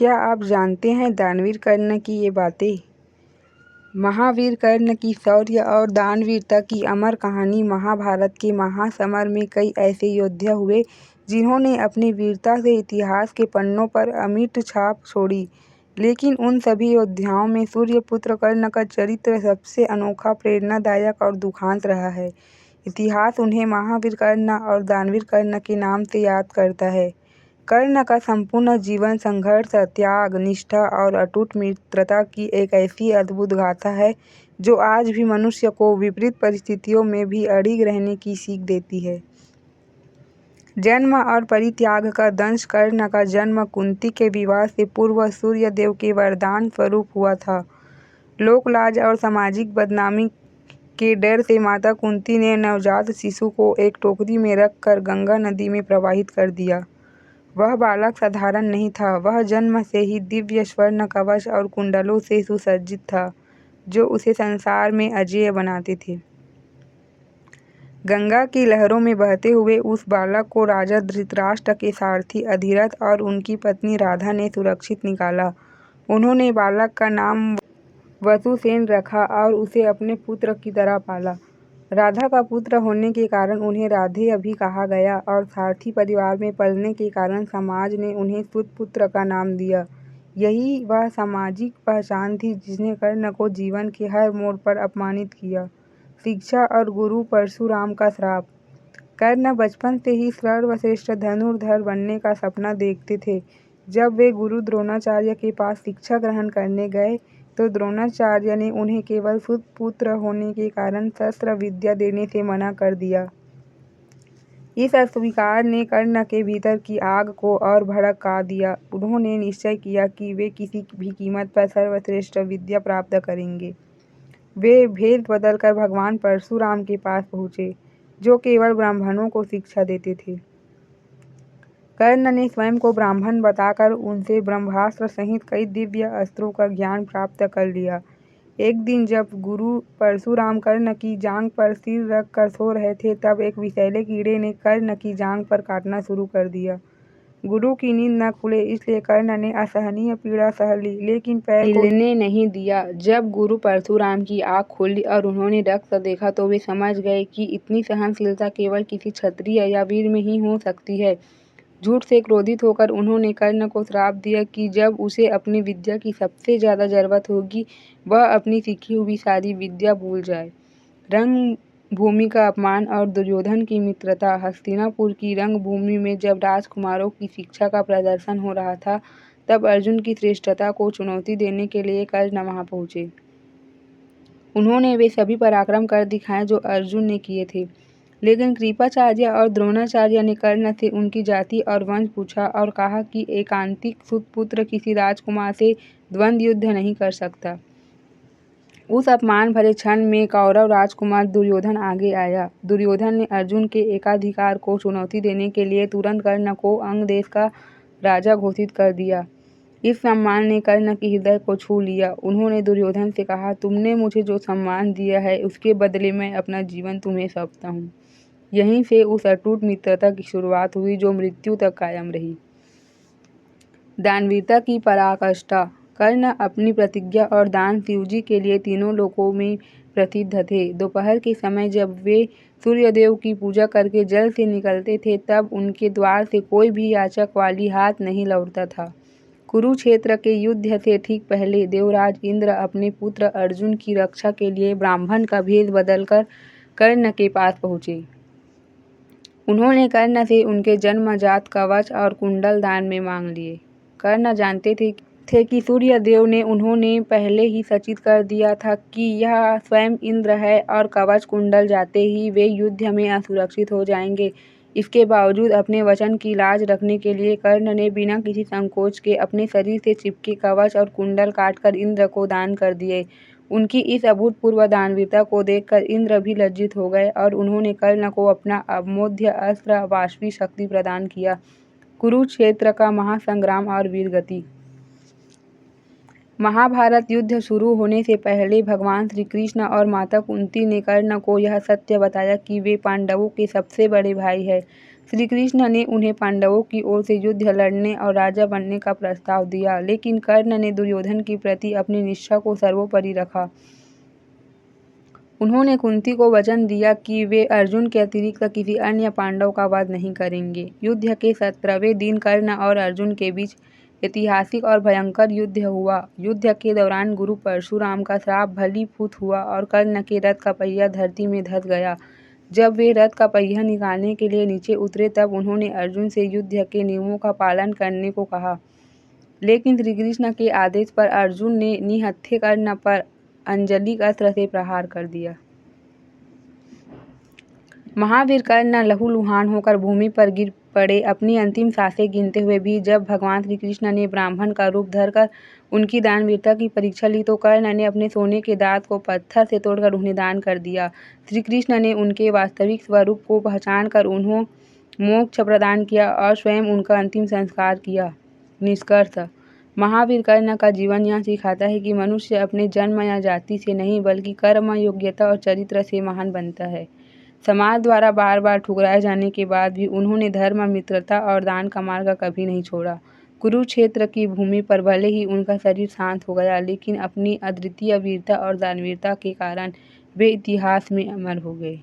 क्या आप जानते हैं दानवीर कर्ण की ये बातें? महावीर कर्ण की शौर्य और दानवीरता की अमर कहानी। महाभारत के महासमर में कई ऐसे योद्धा हुए जिन्होंने अपनी वीरता से इतिहास के पन्नों पर अमिट छाप छोड़ी। लेकिन उन सभी योद्धाओं में सूर्यपुत्र कर्ण का चरित्र सबसे अनोखा, प्रेरणादायक और दुखांत रहा है। इतिहास उन्हें महावीर कर्ण और दानवीर कर्ण के नाम से याद करता है। कर्ण का संपूर्ण जीवन संघर्ष, त्याग, निष्ठा और अटूट मित्रता की एक ऐसी अद्भुत गाथा है जो आज भी मनुष्य को विपरीत परिस्थितियों में भी अडिग रहने की सीख देती है। जन्म और परित्याग का दंश। कर्ण का जन्म कुंती के विवाह से पूर्व सूर्यदेव के वरदान स्वरूप हुआ था। लोकलाज और सामाजिक बदनामी के डर से माता कुंती ने नवजात शिशु को एक टोकरी में रखकर गंगा नदी में प्रवाहित कर दिया। वह बालक साधारण नहीं था, वह जन्म से ही दिव्य स्वर्ण कवच और कुंडलों से सुसज्जित था, जो उसे संसार में अजेय बनाते थे। गंगा की लहरों में बहते हुए उस बालक को राजा धृतराष्ट्र के सारथी अधिरथ और उनकी पत्नी राधा ने सुरक्षित निकाला। उन्होंने बालक का नाम वसुसेन रखा और उसे अपने पुत्र की तरह पाला। राधा का पुत्र होने के कारण उन्हें राधेय भी कहा गया और सारथी परिवार में पलने के कारण समाज ने उन्हें सुतपुत्र का नाम दिया। यही वह सामाजिक पहचान थी जिसने कर्ण को जीवन के हर मोड़ पर अपमानित किया। शिक्षा और गुरु परशुराम का श्राप। कर्ण बचपन से ही सर्वश्रेष्ठ धनुर्धर बनने का सपना देखते थे। जब वे गुरु द्रोणाचार्य के पास शिक्षा ग्रहण करने गए तो द्रोणाचार्य ने उन्हें केवल सुतपुत्र होने के कारण शस्त्र विद्या देने से मना कर दिया। इस अस्वीकार ने कर्ण के भीतर की आग को और भड़का दिया। उन्होंने निश्चय किया कि वे किसी भी कीमत पर सर्वश्रेष्ठ विद्या प्राप्त करेंगे। वे भेष बदलकर भगवान परशुराम के पास पहुँचे, जो केवल ब्राह्मणों को शिक्षा देते थे। कर्ण ने स्वयं को ब्राह्मण बताकर उनसे ब्रह्मास्त्र सहित कई दिव्य अस्त्रों का ज्ञान प्राप्त कर लिया। एक दिन जब गुरु परशुराम कर्ण की जांघ पर सिर रख कर सो रहे थे, तब एक विषैले कीड़े ने कर्ण की जांघ पर काटना शुरू कर दिया। गुरु की नींद न खुले इसलिए कर्ण ने असहनीय पीड़ा सह ली, लेकिन पैर को हिलने नहीं दिया। जब गुरु परशुराम की आँख खुली और उन्होंने रक्त देखा तो वे समझ गए कि इतनी सहनशीलता केवल किसी क्षत्रिय या वीर में ही हो सकती है। झूठ से क्रोधित होकर उन्होंने कर्ण को श्राप दिया कि जब उसे अपनी विद्या की सबसे ज्यादा जरूरत होगी, वह अपनी सीखी हुई सारी विद्या भूल जाए। रंगभूमि का अपमान और दुर्योधन की मित्रता। हस्तिनापुर की रंगभूमि में जब राजकुमारों की शिक्षा का प्रदर्शन हो रहा था, तब अर्जुन की श्रेष्ठता को चुनौती देने के लिए कर्ण वहां पहुंचे। उन्होंने वे सभी पराक्रम कर दिखाए जो अर्जुन ने किए थे, लेकिन कृपाचार्य और द्रोणाचार्य ने कर्ण से उनकी जाति और वंश पूछा और कहा कि एकांतिक सुतपुत्र किसी राजकुमार से द्वंद्व युद्ध नहीं कर सकता। उस अपमान भरे क्षण में कौरव राजकुमार दुर्योधन आगे आया। दुर्योधन ने अर्जुन के एकाधिकार को चुनौती देने के लिए तुरंत कर्ण को अंग देश का राजा घोषित कर दिया। इस सम्मान ने कर्ण के हृदय को छू लिया। उन्होंने दुर्योधन से कहा, तुमने मुझे जो सम्मान दिया है उसके बदले मैं अपना जीवन तुम्हें सौंपता हूँ। यहीं से उस अटूट मित्रता की शुरुआत हुई जो मृत्यु तक कायम रही। दानवीरता की पराकाष्ठा। कर्ण अपनी प्रतिज्ञा और दान शिवजी के लिए तीनों लोकों में प्रसिद्ध थे। दोपहर के समय जब वे सूर्यदेव की पूजा करके जल से निकलते थे, तब उनके द्वार से कोई भी याचक वाली हाथ नहीं लौटता था। कुरुक्षेत्र के युद्ध से ठीक पहले देवराज इंद्र अपने पुत्र अर्जुन की रक्षा के लिए ब्राह्मण का भेष बदलकर कर्ण के पास पहुंचे। उन्होंने कर्ण से उनके जन्मजात कवच और कुंडल दान में मांग लिए। कर्ण जानते थे कि सूर्यदेव ने उन्होंने पहले ही सूचित कर दिया था कि यह स्वयं इंद्र है और कवच कुंडल जाते ही वे युद्ध में असुरक्षित हो जाएंगे। इसके बावजूद अपने वचन की लाज रखने के लिए कर्ण ने बिना किसी संकोच के अपने शरीर से चिपके कवच और कुंडल काटकर इंद्र को दान कर दिए। उनकी इस अभूतपूर्व दानवीरता को देखकर इंद्र भी लज्जित हो गए और उन्होंने कर्ण को अपना अमोघ अस्त्र वाष्पी शक्ति प्रदान किया। कुरुक्षेत्र का महासंग्राम और वीरगति। महाभारत युद्ध शुरू होने से पहले भगवान श्री कृष्ण और माता कुंती ने कर्ण को यह सत्य बताया कि वे पांडवों के सबसे बड़े भाई हैं। श्री कृष्ण ने उन्हें पांडवों की ओर से युद्ध लड़ने और राजा बनने का प्रस्ताव दिया, लेकिन कर्ण ने दुर्योधन के प्रति अपनी निष्ठा को सर्वोपरि रखा। उन्होंने कुंती को वचन दिया कि वे अर्जुन के अतिरिक्त किसी अन्य पांडव का वध नहीं करेंगे। युद्ध के 17वें दिन कर्ण और अर्जुन के बीच ऐतिहासिक और भयंकर युद्ध हुआ। युद्ध के दौरान गुरु परशुराम का श्राप फलीभूत हुआ और कर्ण के रथ का पहिया धरती में धंस गया। जब वे रथ का पहिया निकालने के लिए नीचे उतरे तब उन्होंने अर्जुन से युद्ध के नियमों का पालन करने को कहा, लेकिन श्री कृष्ण के आदेश पर अर्जुन ने निहत्थे कर्ण पर अंजलिक अस्त्र से प्रहार कर दिया। महावीर कर्ण लहूलुहान होकर भूमि पर गिर पड़े, अपनी अंतिम सांसें गिनते हुए भी। जब भगवान श्री कृष्ण ने ब्राह्मण का रूप धरकर उनकी दानवीरता की परीक्षा ली तो कर्ण ने अपने सोने के दांत को पत्थर से तोड़कर उन्हें दान कर दिया। श्री कृष्ण ने उनके वास्तविक स्वरूप को पहचान कर उन्हें मोक्ष प्रदान किया और स्वयं उनका अंतिम संस्कार किया। निष्कर्ष: महावीर कर्ण का जीवन यह सिखाता है कि मनुष्य अपने जन्म या जाति से नहीं बल्कि कर्म, योग्यता और चरित्र से महान बनता है। समाज द्वारा बार बार ठुकराए जाने के बाद भी उन्होंने धर्म, मित्रता और दान का मार्ग कभी नहीं छोड़ा। कुरुक्षेत्र की भूमि पर भले ही उनका शरीर शांत हो गया, लेकिन अपनी अद्वितीय वीरता और दानवीरता के कारण वे इतिहास में अमर हो गए।